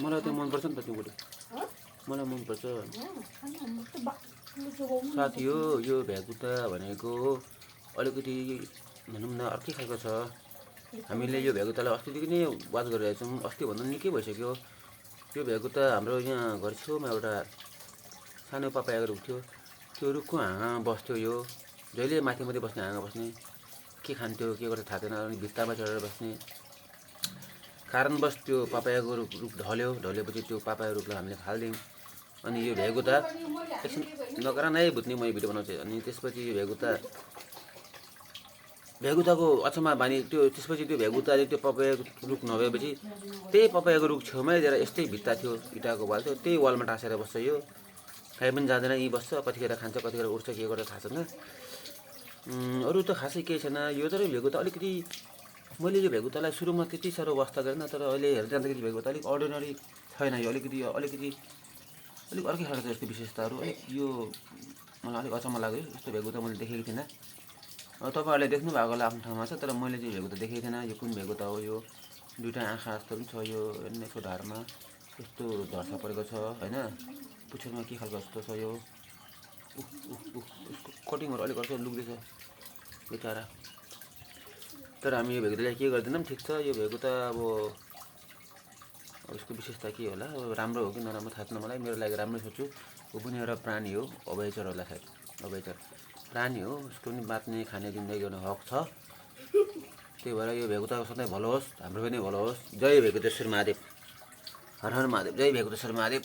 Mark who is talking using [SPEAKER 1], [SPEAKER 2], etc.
[SPEAKER 1] मलाई त्यो मनपर्छ नि त त्यो गुडी मलाई मनपर्छ साथी हो यो भ्यागुता भनेको अलिकति भनौँ न अर्कै खालको छ हामीले यो भ्यागुतालाई अस्तिदेखि नै बात गरिरहेको छौँ अस्तिभन्दा निकै भइसक्यो यो भ्यागुता हाम्रो यहाँ घर छेउमा एउटा सानो पापायाको रुख थियो त्यो रुखको हाँगा बस्थ्यो यो जहिले माथि माथि बस्ने हाँगा बस्ने के खान्थ्यो के गर्छ थाहा थिएन अनि भित्तामा चढेर बस्ने कारणवश त्यो पापायाको रुख ढल्योपछि त्यो पापायाको रुखलाई हामीले फालिदियौँ अनि यो भ्यागुता एकछिन नगर नै भुत्ने मैले भिडियो बनाउँछु अनि त्यसपछि यो भ्यागुताको अचम्म बानी त्यो त्यसपछि त्यो भ्यागुताले त्यो पपायाको रुख नभएपछि त्यही पपायाको रुख छेउमै दिएर यस्तै भित्ता थियो इँटाको वाल थियो त्यही वालमा टाँसेर बस्छ यो खाइ पनि जाँदैन यहीँ बस्छ कतिखेर खान्छ कतिखेर उठ्छ के गर्छ थाहा छैन अरू त खासै केही छैन यो तर भ्यागुता अलिकति मैले यो भ्यागुतालाई सुरुमा त्यति साह्रो वास्ता गरेन तर अहिले हेर्दै जाँदाखेरि भ्यागुता अलिक अर्डिनरी छैन यो अलिक अर्कै खालको यसको विशेषताहरू अलिक यो मलाई अलिक अचम्म लाग्यो यस्तो भ्यागुता मैले देखेको थिइनँ तपाईँहरूले देख्नु भएको होला आफ्नो ठाउँमा छ तर मैले चाहिँ भ्यागुता देखेको थिइनँ यो कुन भ्यागुता हो यो दुईवटा आँखा जस्तो पनि छ यो हेर्ने यसको ढाडमा यस्तो धर्सा परेको छ होइन पुच्छरमा के खालको जस्तो छ यो यसको कटिङहरू अलिक अर्कै लुक्दैछ बिचरा तर हामी यो भ्यागुतालाई के गर्दैनौँ ठिक छ यो भ्यागुता अब यसको विशेषता के होला अब राम्रो हो कि नराम्रो थाहा छैन मलाई मेरो लागि राम्रै सोच्छु ऊ पनि एउटा प्राणी हो अभयचर होला सायद अभयचर प्राणी हो उसको पनि बाँच्ने खाने जिन्दगी गर्ने हक छ त्यही भएर यो भ्यागुताको सधैँ भलो होस् हाम्रो पनि भलो होस् जय भ्यागुतेश्वर महादेव हर हर महादेव जय भ्यागुतेश्वर महादेव